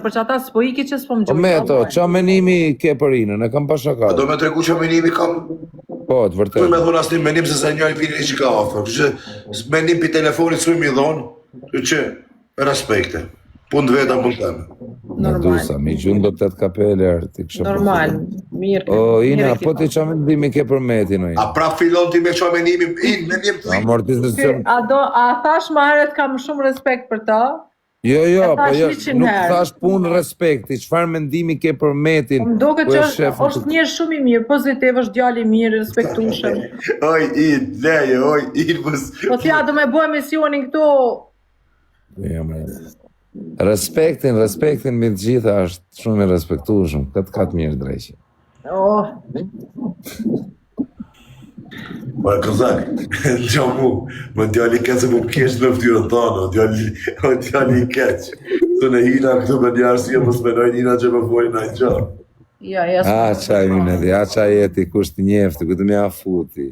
për që ata s'po iki që s'po më gjojnë. Me to, qa menimi ke për inën, e kam pa shaka. Do me tregu që menimi kam... Po, të vërtet. Tu me thonë asë një menim se sa njëri pini që ka afër. Që menim për telefonit s'u mi dhonë, që respekte. Punë të veta punë teme. Në dusa, mi gjunë do të të kapele arti. Normal, mirë. O, Ina, po ti qa mendimi ke për metin, o Ina? A pra fillon ti me qa menimi, menim të Amortizacion. A thash ma herët kam shumë respekt për ta? Jo, po jo, 100 nuk herë. thash punë respekti, çfarë mendimi ke për metin? Më duket që është njerëz shumë i mirë, pozitiv, është djalë i mirë, respektueshëm. Oj, leje, mos... Po t'ja do me bëj misionin këtu. Jo, respektin me të gjitha është shumë i respektueshëm, këtë ka të mirë drejqe. Oh. Ora kozak, gjo mu, më djali keq se më kesh në ftyrën tonë, djali i keq. Të në hina këtu me një arsye mos menoj hina që më folin ai gjë. Ja, qa mineti, qa jeti, kush të njefti, ku të mja futi.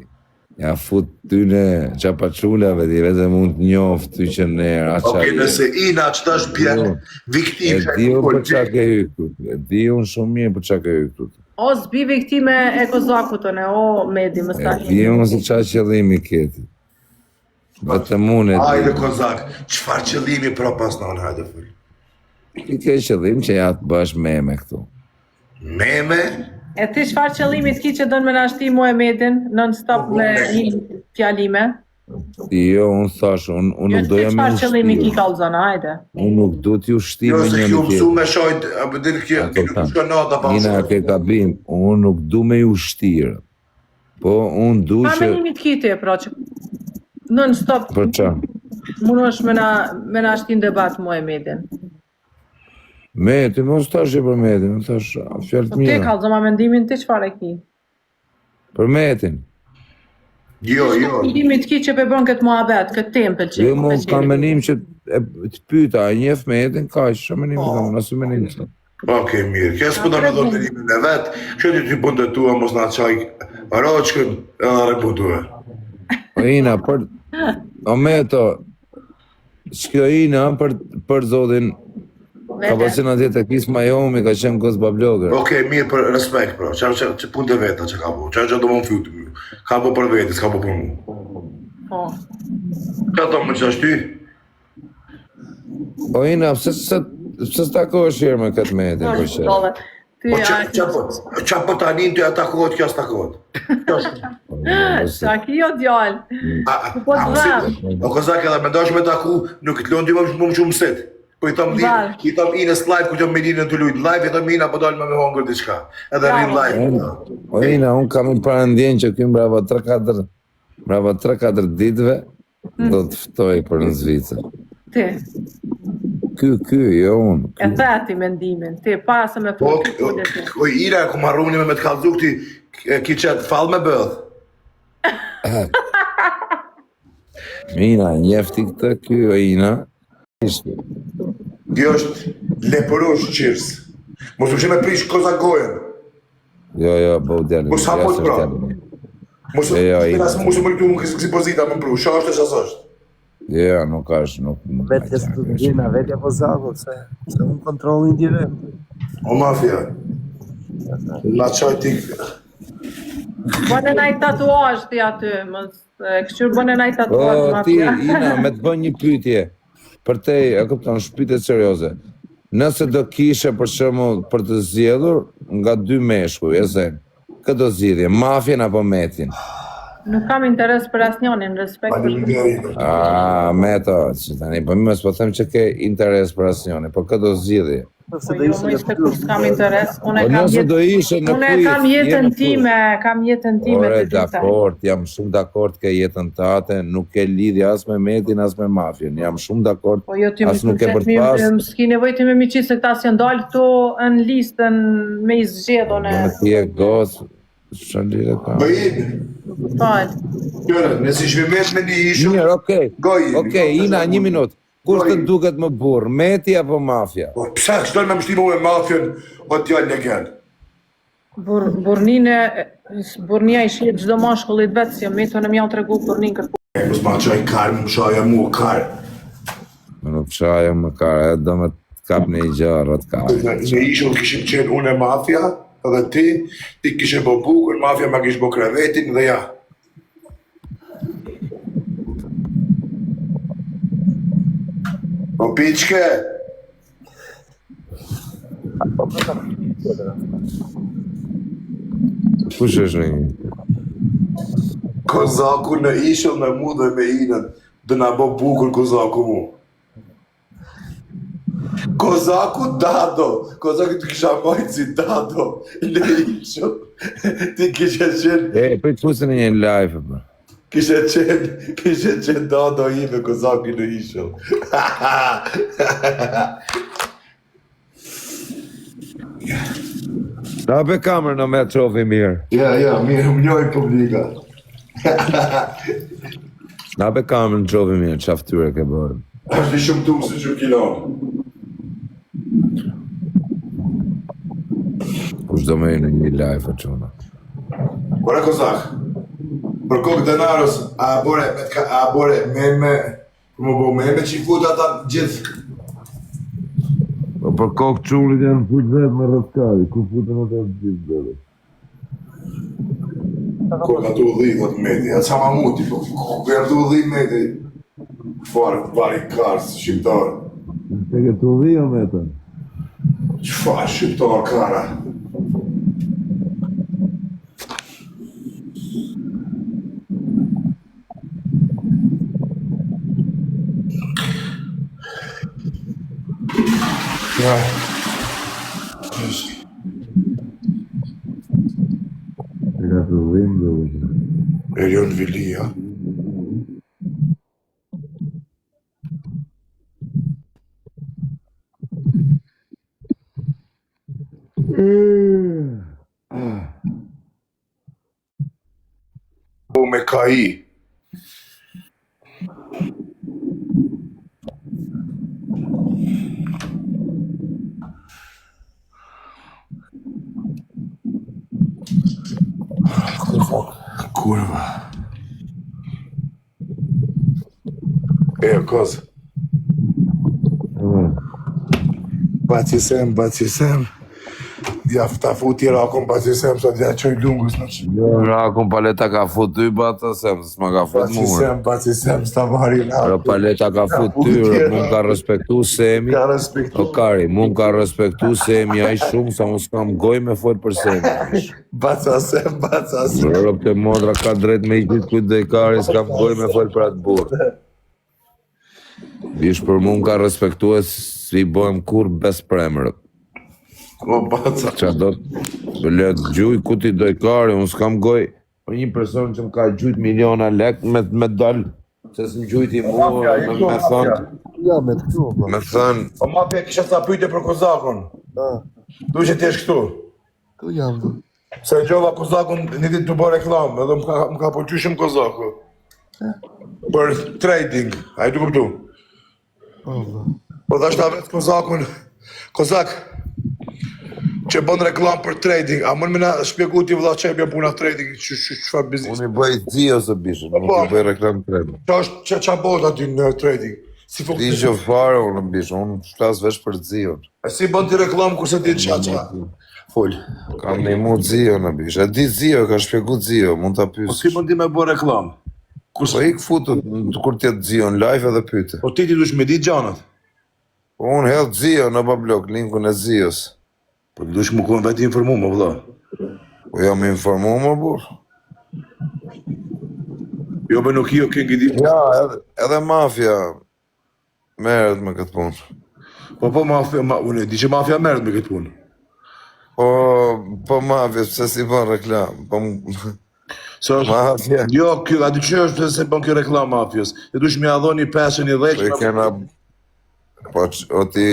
Ja fut tyne qapaqulave, ti vete mund të njoftë ty që nërë, Oke, nëse ina që ta është bjerë viktim. E di unë për qa ke hyktu, e di unë shumë mirë për qa ke hyktu. O, s'bi viktime e kozakutën e, o, Medi, më sta E di unë se qa qëllimi keti. Vetëm unë e di. Hajde kozak, qëfar qëllimi pra pas në hajde full? Ti ke qëllim që ja të bësh meme këtu. Meme? E ti çfarë qëllimi t'ki që dënë me nashti Muhamedin non-stop me një fjalime? Jo, unë thash, unë nuk doja me çfarë qëllimi ki kallzon, hajde. Unë nuk do t'ju shtime Jo, një se një kjo mësu tjetër. me shojt, apo dhe kjo nuk shkonata pa Ina ke gabim, unë nuk du me ju shtirë. Po, unë du Pa që... menimi t'ki ti, pra që non-stop Për qa? mundosh me nashti në debat Muhamedin. Me, ti mos tash e për metin, më tash fjallë të Ti mira. kallzo ma mendimin ti çfarë e ki? Për metin. Jo. Qëllimi t'ki që pe bën këtë muhabet, këtë tempel që... Jo, më kam menim që të pyta, a njef metin, ka që menim kam, nësë menim që. Oke, mirë, kësë për da me do menimin e vetë, që ti punë të tua, mos nga qaj roqkën, edhe reputua. O Ina, o me to, s'kjo Ina për zotin, ka pasin atje të kisë Majomi, ka qenë kësë bablogër. Oke, mirë për respekt, bro, që punë të veta që ka bu, që do më më fyutë mjë, ka bu për vetë, s'ka bu për mu. Po. Ka to më që është ty? O Ina, pëse s'takohesh herë me këtë metin, për që? Qa për tanin të atakohet, kjo s'takohet. Qa kjo djallë. Po të dhem. O kozak edhe me ndosh me taku, nuk të lonë ty më shumë mësit. Po i thom Inës live, ku që me Inën të lujtë live, i thom Ina po dalë me hongër t'i shka. Edhe rinë live. O Ina, unë kam i parandjen që kjo bravo 3-4 ditve, do të ftoj për në Zvicër. Ti. Ky, jo unë. E thati mendimin, ti, para se me Po, fërë ti. Ina, ku marruni me të kalzu këti, ki qëtë falë me bëdhë. Ina, njefti këtë, kjo Ina. Kjo është lepërush qirës. Mos u që me prish koza gojën. Jo, bëu djallë. Mos hapot pra. Mos u më këtu më kësi pozita më pru. Qa është e qas është? Jo, nuk është, nuk... Vetja së të gjina, vetja po zako, se unë kontrolin tjeve. O mafia. La qaj ti... Bënë naj tatuazh ti aty, këshur bënë naj tatuazh O, ti, mafia. Ina, me të bën një pyetje. Për te, e këpëton, shpytet serioze. Nëse do kishe për shembull për të zgjedhur nga 2 meshkuj, e zen, këtë do zgjidhje, mafjen apo metin? Nuk kam interes për asnjënin, respekt për Meto, që tani, po mi mos po them që ke interes për asnjënin, po këtë do zgjidhje. Po jo, më ishte kur s'kam interes, unë kam jetën time Ore, të gjitha. dakord, jam shumë dakord ke jetën tate, nuk ke lidhje as me metin, as me mafjen, jam shumë dakord, Po jo, ti as nuk ke për të pas. s'ki nevoj ti me mi qisë se këta si ndalë këtu në listën me i zgjedhën e... Ti e gosë, që lirë ka? Bëjin. Falë. Kjore, nësi shvimet me një ishë... Mirë, Gojin. okej, Ina, 1 minutë. Kur të duket më burr, meti apo mafja? Po pse çdo me mështimu me mafjen o djalë legend. Burnia i shihet çdo mashkullit vet, si metën e mjau tregu burnin kërku. Mos ma qaj karë, më shaja mu karë. Më nuk qaja më kare, do me s'kap në i gjarët ka. Në ishull kishim qenë unë e mafia, edhe ti kishe bo bukur, mafia ma kish bo krevetin dhe ja. Po piqke! Kush është një? Kozaku në ishull me mu dhe me inën, dhe na bo bukur Kozaku mu. Kozaku Dado, Kozaku të kisha majtë si Dado, në ishull, ti kishe qenë... Për të fusën e një live, bro. Kishe qenë Dado i me Kozaku në ishull. Na be kamerë në me trofi mirë. Ja, mirë, më njojnë publika. Na be kamerë në trofi mirë, qaftyre ke bërë. Ashtë i shumë tu se që kilonë. Kush do me në një live e qona. Bore Kozak, për kokë denarës, a bore meme, për më bo meme që i fut ata gjithë. Po për kokë qullit janë fut vetë me rëskari, ku futën ata gjithë bërë. Kokë ato u dhi, dhëtë medi, a qa ma muti, po kokë janë u dhi medi. Vari karës, shqiptarë. Te ke të udhi o metën? Qëfar shqiptarë kara? Ja. Te ka të udhim dhe udhim. Erion Vilia. Po me KI. Kurva. Kozë. Bacisem. Ja ta futi rakon bacisem, sot ja qoj lungus në që. Jo, rakon paleta ka fut ty batasem, s'ma ka fut mure. Bacisem, s'ta vari Ro paleta ka fut ty, mun ka respektu semi. Ka respektu. O kari, mun ka respektu semi aj shumë, sa mu s'kam goj me fol për semi. Bacasem. Ro të modra ka drejt me i qitë kujt dhe i kari, s'kam goj me fol për atë burë. Bish për mun ka respektu e si bojmë kur bes premërët. O baca. Qa do të letë gjuj, ku ti doj kari, unë s'kam goj për një person që më ka gjujt miliona lek me dal, se s'm gjujti mua, me thënë. Ja, me të këtu, bro. Me thënë, O mafja kisha sa pyjte për Kozakun. Du që t'jesh këtu. Këtu jam, bro. Se gjova Kozakun një ditë të bërë reklam, edhe më ka përqyshim Kozaku. Për trading, a i du këptu. Po dhe është ta vetë Kozakun, Kozak, që bën reklam për trading, a mën me na shpjegu ti vëlla që e bja puna trading, çfarë biznes? unë i bëj dzio se bishë, nuk i bëj reklam trading. Qa bërë aty në trading? Si Ti që fare unë bishë, unë shtas vesh për dzio. E si bën ti reklam kurse ti qa? Fol. Kam një mu dzio në bishë, e di dzio, ka shpjegu dzio, mund t'a Po si pysë. bën ti me bërë reklam? Po i këfutu, kur t'jetë dzio në live edhe pyte. Po ti dush me di gjanat? Po unë hedhë dzio në bablok, linkun e dzios. Po dush më konë vetë informu më vëlla. Po jam informu më burë. Jo be nuk jo kënë gjithë. Ja, edhe mafja merret me këtë punë. Po mafja, unë di që mafja merret me këtë punë. Po mafja, pse si bën reklam? Po So, mafja. jo, a di që është se bën kjo reklam mafjës? E dush me adhoni pesën i Po i dhejqë. kena... Po o ti...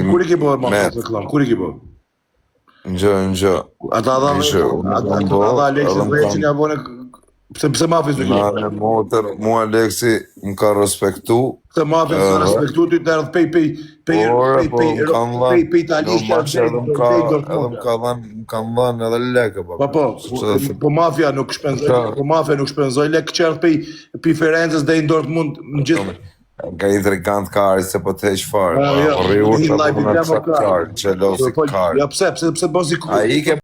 Kur i ke bërë mafjës reklam? Kur i ke bërë? Ngjë. Ata dha Alexis dhejqën ja bërë... Pse mafjës nuk i? Në motër, mua Alexi më ka respektu. Pse mafjës ka respektu ty të erdhë pej italisht edhe më kanë dhënë edhe lekë. Po mafja nuk shpenzoj lek që erdhë pej Firenzës dhe i Dortmund në gjithë. Nga intrigant kari se po të heq farë. Jo, Rri unë një që live po i në jam të kari. qarë, gjelosi kari. Jo, pse bërë si ku? A i ke